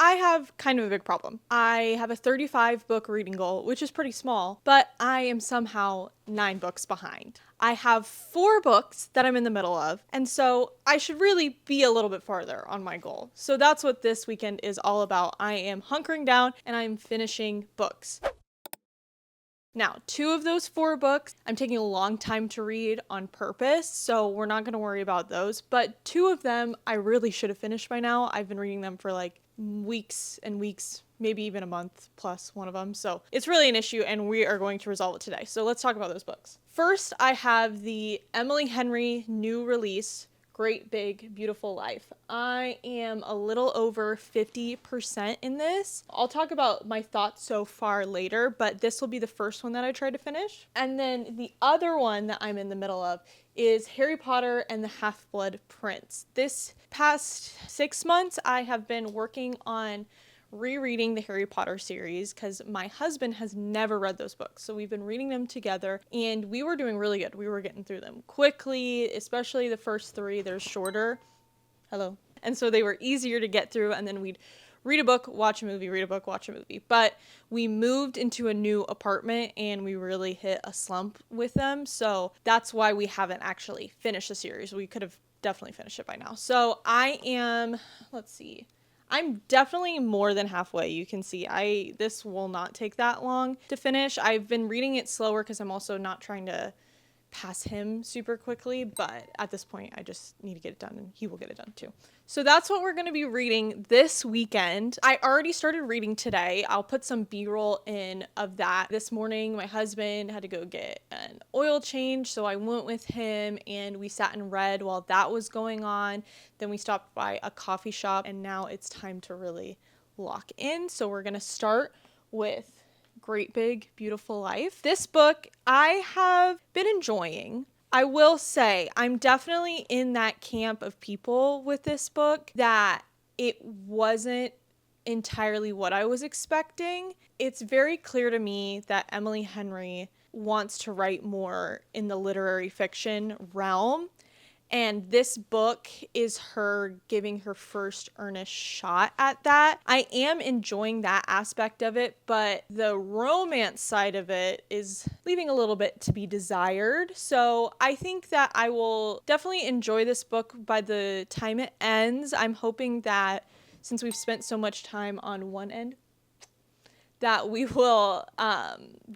I have kind of a big problem. I have a 35 book reading goal, which is pretty small, but I am somehow 9 books behind. I have 4 books that I'm in the middle of, and so I should really be a little bit farther on my goal. So that's what this weekend is all about. I am hunkering down and I'm finishing books. Now, 2 of those 4 books, I'm taking a long time to read on purpose, so we're not going to worry about those. But 2 of them, I really should have finished by now. I've been reading them for like weeks and weeks, maybe even a month plus one of them. So it's really an issue, and we are going to resolve it today. So let's talk about those books. First, I have the Emily Henry new release, Great Big Beautiful Life. I am a little over 50% in this. I'll talk about my thoughts so far later, but this will be the first one that I try to finish. And then the other one that I'm in the middle of is Harry Potter and the Half-Blood Prince. This past 6 months, I have been working on rereading the Harry Potter series because my husband has never read those books. So we've been reading them together and we were doing really good. We were getting through them quickly, especially the first 3. They're shorter. Hello. And so they were easier to get through, and then we'd read a book, watch a movie, read a book, watch a movie. But we moved into a new apartment and we really hit a slump with them. So that's why we haven't actually finished the series. We could have definitely finished it by now. So I am, let's see. I'm definitely more than halfway. You can see this will not take that long to finish. I've been reading it slower because I'm also not trying to pass him super quickly, but at this point I just need to get it done and he will get it done too. So that's what we're going to be reading this weekend. I already started reading today. I'll put some B-roll in of that. This morning my husband had to go get an oil change, so I went with him and we sat and read while that was going on. Then we stopped by a coffee shop and now it's time to really lock in. So we're going to start with Great Big Beautiful Life. This book I have been enjoying. I will say I'm definitely in that camp of people with this book that it wasn't entirely what I was expecting. It's very clear to me that Emily Henry wants to write more in the literary fiction realm. And this book is her giving her first earnest shot at that. I am enjoying that aspect of it, but the romance side of it is leaving a little bit to be desired. So I think that I will definitely enjoy this book by the time it ends. I'm hoping that since we've spent so much time on one end, that we will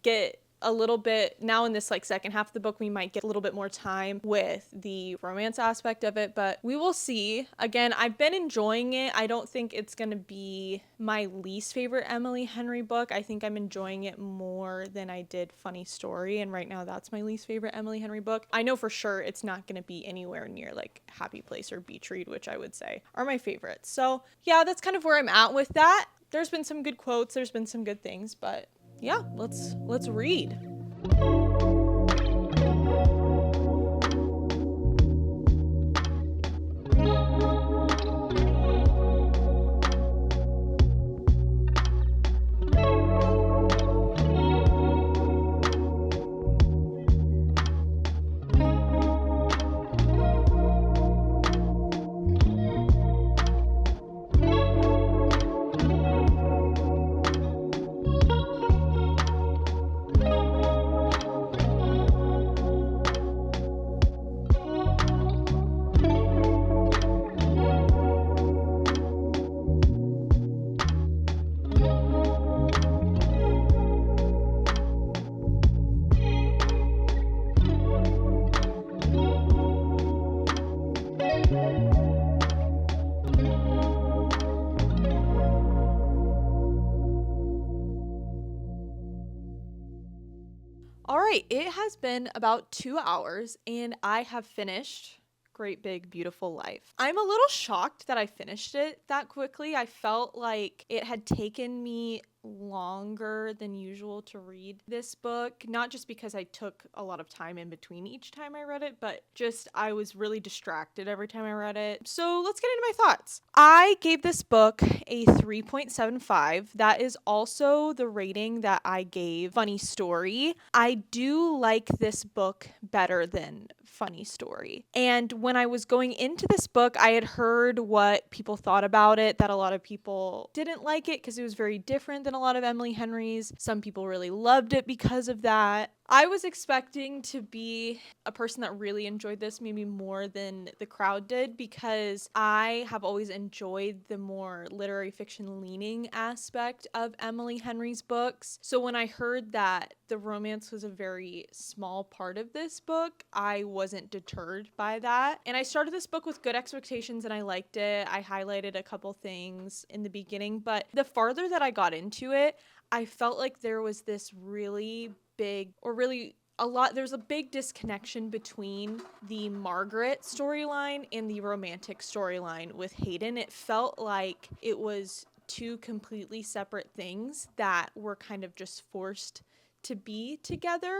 get a little bit now in this like second half of the book, we might get a little bit more time with the romance aspect of it, but we will see. Again, I've been enjoying it. I don't think it's going to be my least favorite Emily Henry book. I think I'm enjoying it more than I did Funny Story, and right now that's my least favorite Emily Henry book. I know for sure it's not going to be anywhere near like Happy Place or Beach Read, which I would say are my favorites. So yeah, that's kind of where I'm at with that. There's been some good quotes, there's been some good things, but yeah, let's read. All right, it has been about 2 hours and I have finished Great Big Beautiful Life. I'm a little shocked that I finished it that quickly. I felt like it had taken me longer than usual to read this book, not just because I took a lot of time in between each time I read it, but just I was really distracted every time I read it. So let's get into my thoughts. I gave this book a 3.75. That is also the rating that I gave Funny Story. I do like this book better than Funny Story. And when I was going into this book, I had heard what people thought about it, that a lot of people didn't like it because it was very different than a lot of Emily Henry's. Some people really loved it because of that. I was expecting to be a person that really enjoyed this maybe more than the crowd did, because I have always enjoyed the more literary fiction leaning aspect of Emily Henry's books. So when I heard that the romance was a very small part of this book, I wasn't deterred by that. And I started this book with good expectations and I liked it. I highlighted a couple things in the beginning, but the farther that I got into it, I felt like there was this really big, or really a lot, there's a big disconnection between the Margaret storyline and the romantic storyline with Hayden. It felt like it was two completely separate things that were kind of just forced to be together.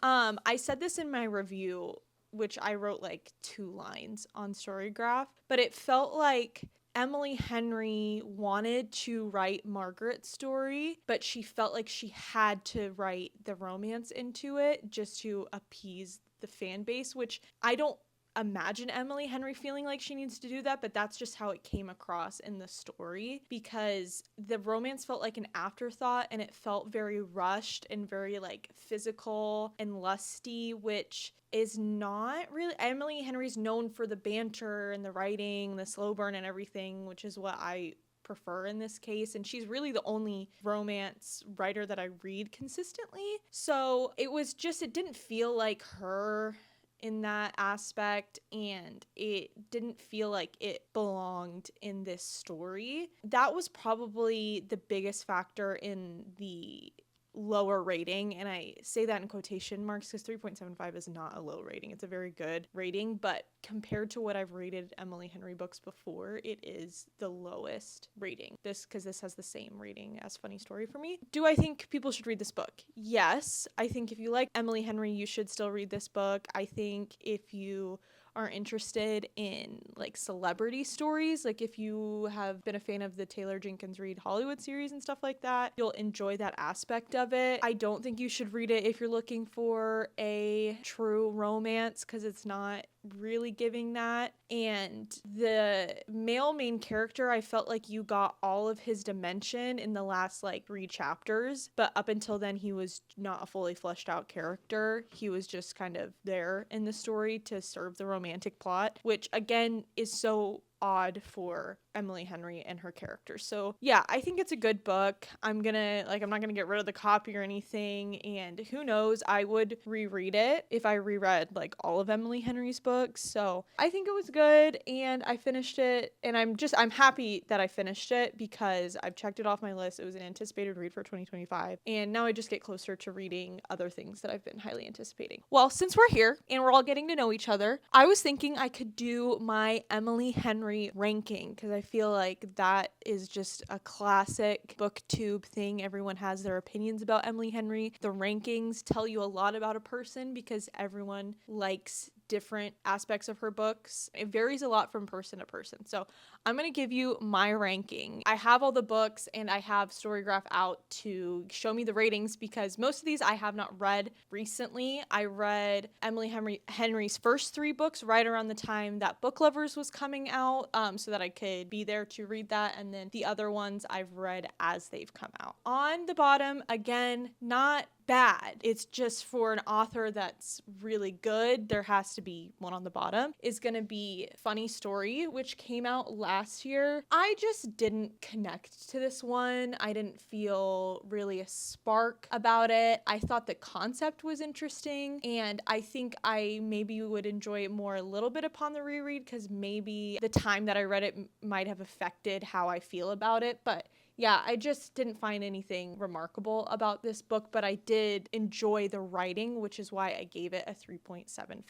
I said this in my review, which I wrote like 2 lines on Storygraph, but it felt like Emily Henry wanted to write Margaret's story, but she felt like she had to write the romance into it just to appease the fan base, which I don't imagine Emily Henry feeling like she needs to do that, but that's just how it came across in the story, because the romance felt like an afterthought and it felt very rushed and very like physical and lusty, which is not really, Emily Henry's known for the banter and the writing, the slow burn and everything, which is what I prefer in this case, and she's really the only romance writer that I read consistently. So it was just, it didn't feel like her in that aspect, and it didn't feel like it belonged in this story. That was probably the biggest factor in the lower rating, and I say that in quotation marks because 3.75 is not a low rating. It's a very good rating, but compared to what I've rated Emily Henry books before, it is the lowest rating. This has the same rating as Funny Story for me. Do I think people should read this book? Yes. I think if you like Emily Henry, you should still read this book. I think if you are interested in like celebrity stories, like if you have been a fan of the Taylor Jenkins Reid Hollywood series and stuff like that, you'll enjoy that aspect of it. I don't think you should read it if you're looking for a true romance, because it's not really giving that. And the male main character, I felt like you got all of his dimension in the last like 3 chapters, but up until then he was not a fully fleshed out character. He was just kind of there in the story to serve the romantic plot, which again is so odd for Emily Henry and her character. So yeah, I think it's a good book. I'm not gonna get rid of the copy or anything, and who knows, I would reread it if I reread like all of Emily Henry's books. So I think it was good, and I finished it, and I'm happy that I finished it because I've checked it off my list. It was an anticipated read for 2025, and now I just get closer to reading other things that I've been highly anticipating. Well, since we're here and we're all getting to know each other, I was thinking I could do my Emily Henry ranking, because I feel like that is just a classic booktube thing. Everyone has their opinions about Emily Henry. The rankings tell you a lot about a person because everyone likes different aspects of her books. It varies a lot from person to person. So I'm going to give you my ranking. I have all the books and I have Storygraph out to show me the ratings because most of these I have not read recently. I read Emily Henry's first 3 books right around the time that Book Lovers was coming out, so that I could be there to read that. And then the other ones I've read as they've come out. On the bottom, again, not bad. It's just for an author that's really good, there has to be one on the bottom, is going to be Funny Story, which came out last year. I just didn't connect to this one. I didn't feel really a spark about it. I thought the concept was interesting, and I think I maybe would enjoy it more a little bit upon the reread because maybe the time that I read it might have affected how I feel about it. But yeah, I just didn't find anything remarkable about this book, but I did enjoy the writing, which is why I gave it a 3.75.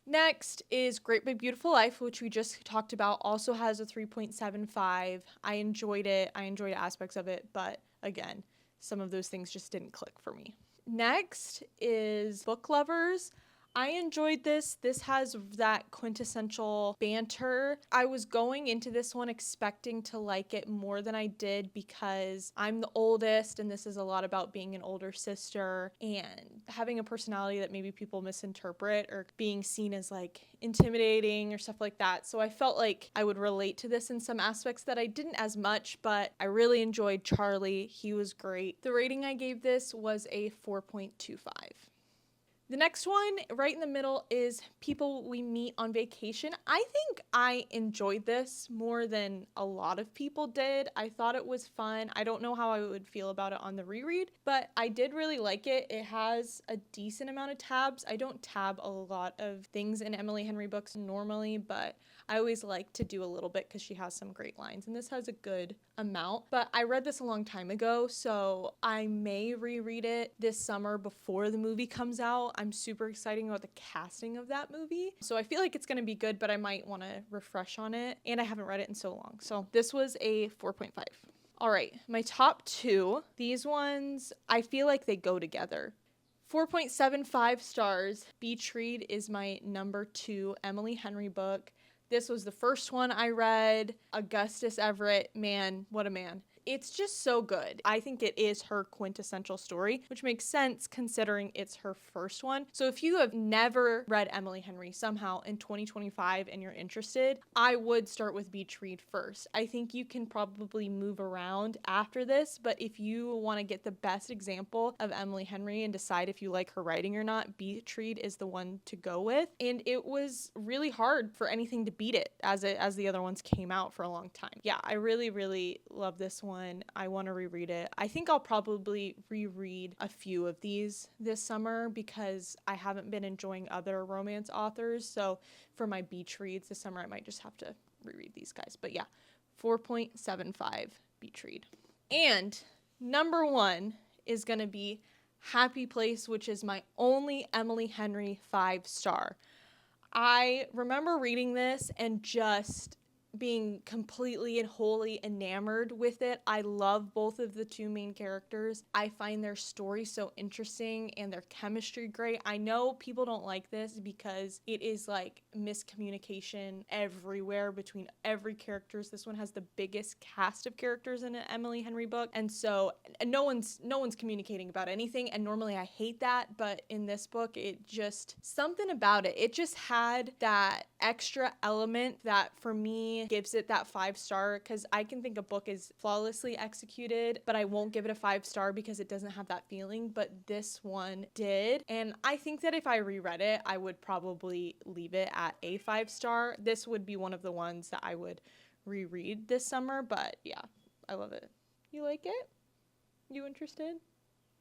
Next is Great Big Beautiful Life, which we just talked about, also has a 3.75. I enjoyed it. I enjoyed aspects of it, but again, some of those things just didn't click for me. Next is Book Lovers. I enjoyed this. This has that quintessential banter. I was going into this one expecting to like it more than I did because I'm the oldest and this is a lot about being an older sister and having a personality that maybe people misinterpret or being seen as like intimidating or stuff like that. So I felt like I would relate to this in some aspects that I didn't as much, but I really enjoyed Charlie. He was great. The rating I gave this was a 4.25. The next one, right in the middle, is People We Meet on Vacation. I think I enjoyed this more than a lot of people did. I thought it was fun. I don't know how I would feel about it on the reread, but I did really like it. It has a decent amount of tabs. I don't tab a lot of things in Emily Henry books normally, but I always like to do a little bit because she has some great lines, and this has a good amount. But I read this a long time ago, so I may reread it this summer before the movie comes out. I'm super excited about the casting of that movie. So I feel like it's going to be good, but I might want to refresh on it. And I haven't read it in so long. So this was a 4.5. All right, my top two. These ones, I feel like they go together. 4.75 stars. Beach Read is my number 2 Emily Henry book. This was the first one I read. Augustus Everett, man, what a man. It's just so good. I think it is her quintessential story, which makes sense considering it's her first one. So if you have never read Emily Henry somehow in 2025 and you're interested, I would start with Beach Read first. I think you can probably move around after this, but if you want to get the best example of Emily Henry and decide if you like her writing or not, Beach Read is the one to go with. And it was really hard for anything to beat it as the other ones came out for a long time. Yeah, I really, really love this one. I want to reread it. I think I'll probably reread a few of these this summer because I haven't been enjoying other romance authors. So for my beach reads this summer, I might just have to reread these guys. But yeah, 4.75 beach read. And number 1 is going to be Happy Place, which is my only Emily Henry 5-star. I remember reading this and just being completely and wholly enamored with it. I love both of the 2 main characters. I find their story so interesting and their chemistry great. I know people don't like this because it is like miscommunication everywhere between every characters. This one has the biggest cast of characters in an Emily Henry book, and so no one's communicating about anything, and normally I hate that, but in this book it just something about it just had that extra element that for me gives it that 5-star, because I can think a book is flawlessly executed, but I won't give it a 5-star because it doesn't have that feeling, but this one did. And I think that if I reread it, I would probably leave it at a 5-star. This would be one of the ones that I would reread this summer, but yeah, I love it. You like it? You interested?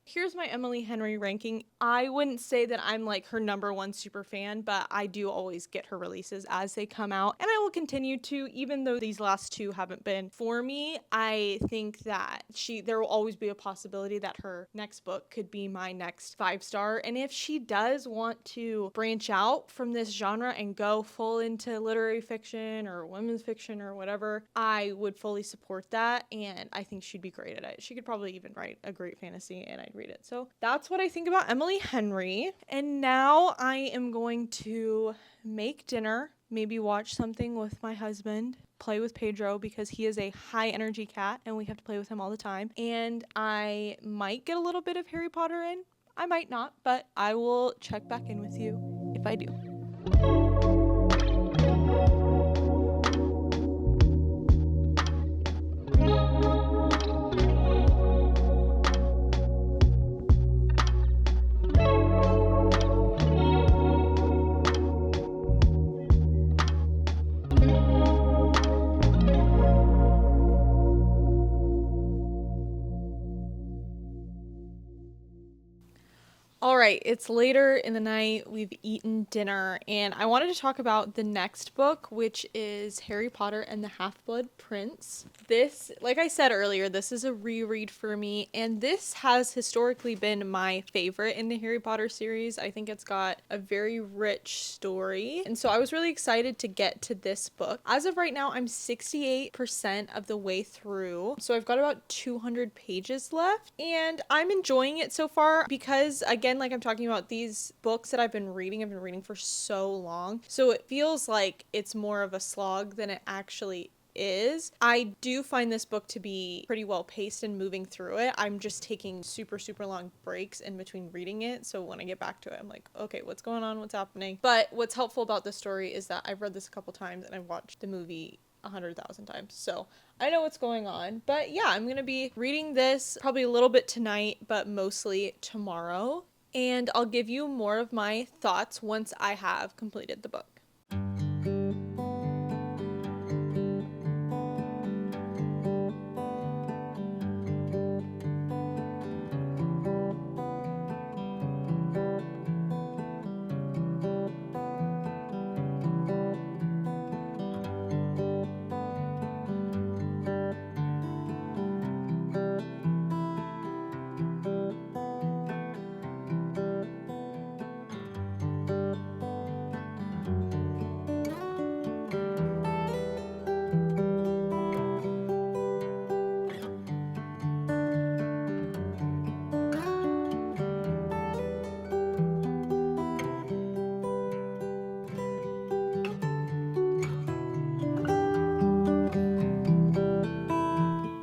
Here's my Emily Henry ranking. I wouldn't say that I'm like her number 1 super fan, but I do always get her releases as they come out, and I will continue to, even though these last 2 haven't been for me. I think that there will always be a possibility that her next book could be my next 5-star, and if she does want to branch out from this genre and go full into literary fiction or women's fiction or whatever, I would fully support that, and I think she'd be great at it. She could probably even write a great fantasy, and I'd read it. So that's what I think about Emily Henry. And now I am going to make dinner, maybe watch something with my husband, play with Pedro because he is a high energy cat and we have to play with him all the time. And I might get a little bit of Harry Potter in. I might not, but I will check back in with you if I do. All right, it's later in the night, we've eaten dinner, and I wanted to talk about the next book, which is Harry Potter and the Half-Blood Prince. This, like I said earlier, this is a reread for me, and this has historically been my favorite in the Harry Potter series. I think it's got a very rich story, and so I was really excited to get to this book. As of right now, I'm 68% of the way through, so I've got about 200 pages left, and I'm enjoying it so far because, again, like I've I'm talking about, these books that I've been reading for so long. So it feels like it's more of a slog than it actually is. I do find this book to be pretty well paced and moving through it. I'm just taking super, super long breaks in between reading it. So when I get back to it, I'm like, okay, what's going on? What's happening? But what's helpful about this story is that I've read this a couple times and I've watched the movie 100,000 times. So I know what's going on. But yeah, I'm going to be reading this probably a little bit tonight, but mostly tomorrow. And I'll give you more of my thoughts once I have completed the book.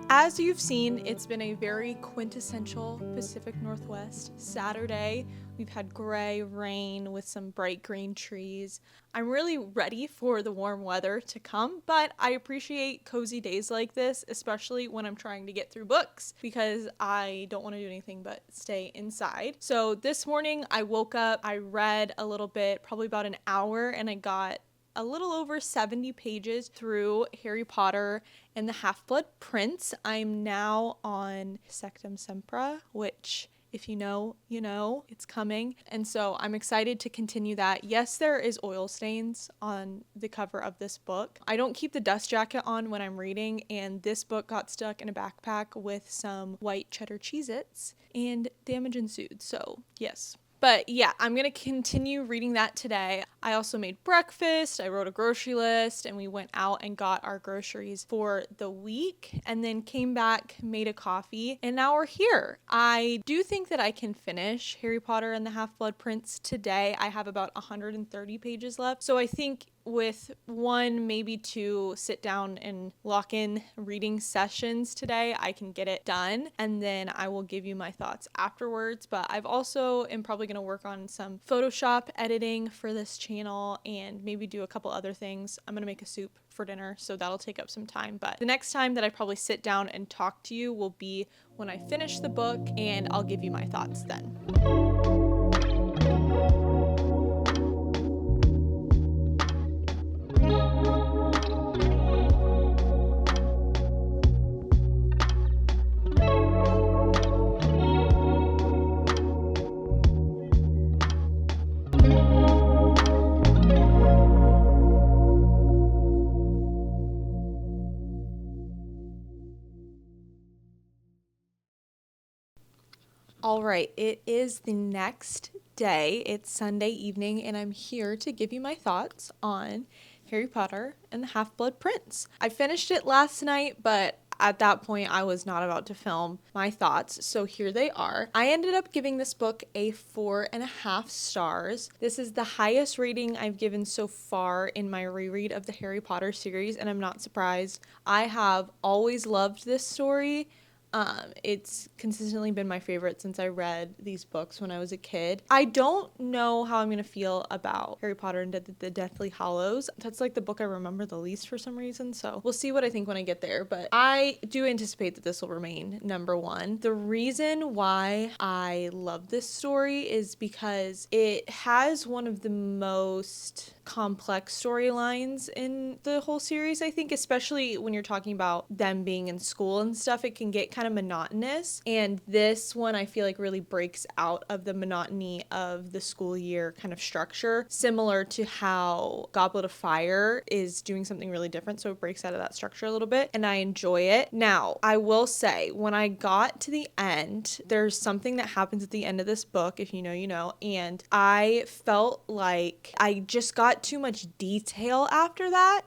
As you've seen, it's been a very quintessential Pacific Northwest Saturday. We've had gray rain with some bright green trees. I'm really ready for the warm weather to come, but I appreciate cozy days like this, especially when I'm trying to get through books, because I don't want to do anything but stay inside. So this morning I woke up, I read a little bit, probably about an hour, and I got a little over 70 pages through Harry Potter and the Half-Blood Prince. I'm now on Sectum Sempra, which, if you know, you know, it's coming. And so I'm excited to continue that. Yes, there is oil stains on the cover of this book. I don't keep the dust jacket on when I'm reading, and this book got stuck in a backpack with some white cheddar Cheez-Its, and damage ensued. So yes. But yeah, I'm going to continue reading that today. I also made breakfast, I wrote a grocery list, and we went out and got our groceries for the week, and then came back, made a coffee, and now we're here. I do think that I can finish Harry Potter and the Half-Blood Prince today. I have about 130 pages left, so I think with one, maybe two sit down and lock in reading sessions today, I can get it done, and then I will give you my thoughts afterwards. But I've also am probably going to work on some Photoshop editing for this channel and maybe do a couple other things. I'm going to make a soup for dinner, so that'll take up some time. But the next time that I probably sit down and talk to you will be when I finish the book, and I'll give you my thoughts then. All right, it is the next day. It's Sunday evening, and I'm here to give you my thoughts on Harry Potter and the Half-Blood Prince. I finished it last night, but at that point, I was not about to film my thoughts, so here they are. I ended up giving this book a 4.5 stars. This is the highest rating I've given so far in my reread of the Harry Potter series, and I'm not surprised. I have always loved this story. It's consistently been my favorite since I read these books when I was a kid. I don't know how I'm going to feel about Harry Potter and the Deathly Hallows. That's like the book I remember the least for some reason, so we'll see what I think when I get there, but I do anticipate that this will remain number one. The reason why I love this story is because it has one of the most complex storylines in the whole series, I think, especially when you're talking about them being in school and stuff. It can get kind of monotonous, and this one I feel like really breaks out of the monotony of the school year kind of structure, similar to how Goblet of Fire is doing something really different, so it breaks out of that structure a little bit, and I enjoy it. Now, I will say, when I got to the end, there's something that happens at the end of this book, if you know, you know, and I felt like I just got got too much detail after that.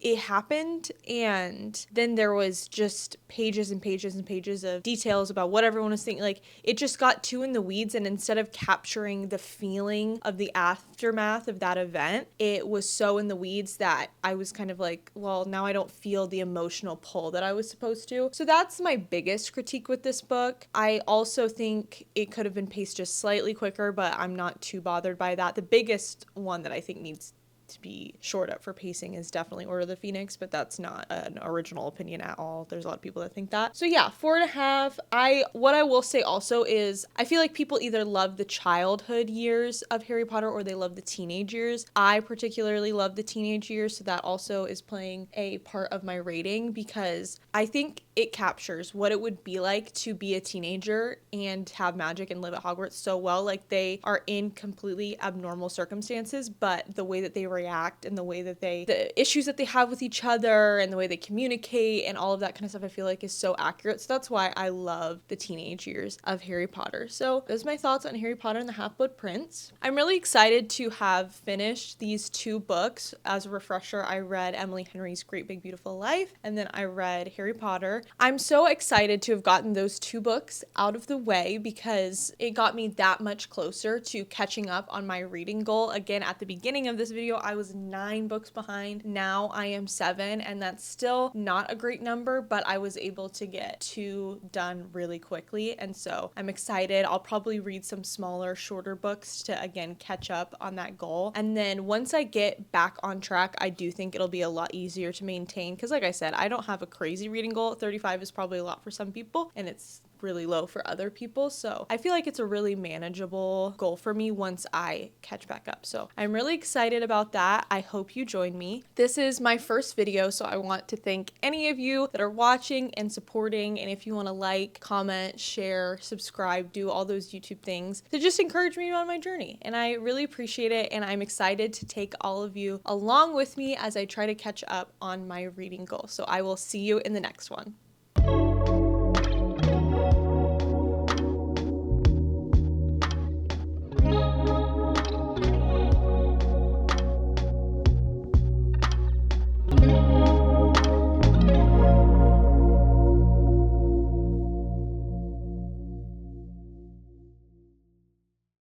It happened, and then there was just pages and pages and pages of details about what everyone was thinking. Like, it just got too in the weeds, and instead of capturing the feeling of the aftermath of that event, it was so in the weeds that I was kind of like, well, now I don't feel the emotional pull that I was supposed to. So that's my biggest critique with this book. I also think it could have been paced just slightly quicker, but I'm not too bothered by that. The biggest one that I think needs to be shored up for pacing is definitely Order of the Phoenix, but that's not an original opinion at all. There's a lot of people that think that. So yeah, 4.5. What I will say also is I feel like people either love the childhood years of Harry Potter or they love the teenage years. I particularly love the teenage years, so that also is playing a part of my rating because I think it captures what it would be like to be a teenager and have magic and live at Hogwarts so well. Like, they are in completely abnormal circumstances, but the way that they react and the issues that they have with each other and the way they communicate and all of that kind of stuff, I feel like is so accurate. So that's why I love the teenage years of Harry Potter. So those are my thoughts on Harry Potter and the Half-Blood Prince. I'm really excited to have finished these 2 books. As a refresher, I read Emily Henry's Great Big Beautiful Life, and then I read Harry Potter. I'm so excited to have gotten those 2 books out of the way because it got me that much closer to catching up on my reading goal. Again, at the beginning of this video, I was 9 books behind. Now I am 7, and that's still not a great number, but I was able to get 2 done really quickly, and so I'm excited. I'll probably read some smaller, shorter books to, again, catch up on that goal. And then once I get back on track, I do think it'll be a lot easier to maintain because, like I said, I don't have a crazy reading goal. 35 is probably a lot for some people, and it's really low for other people. So I feel like it's a really manageable goal for me once I catch back up. So I'm really excited about that. I hope you join me. This is my first video, so I want to thank any of you that are watching and supporting. And if you want to like, comment, share, subscribe, do all those YouTube things to just encourage me on my journey. And I really appreciate it. And I'm excited to take all of you along with me as I try to catch up on my reading goal. So I will see you in the next one.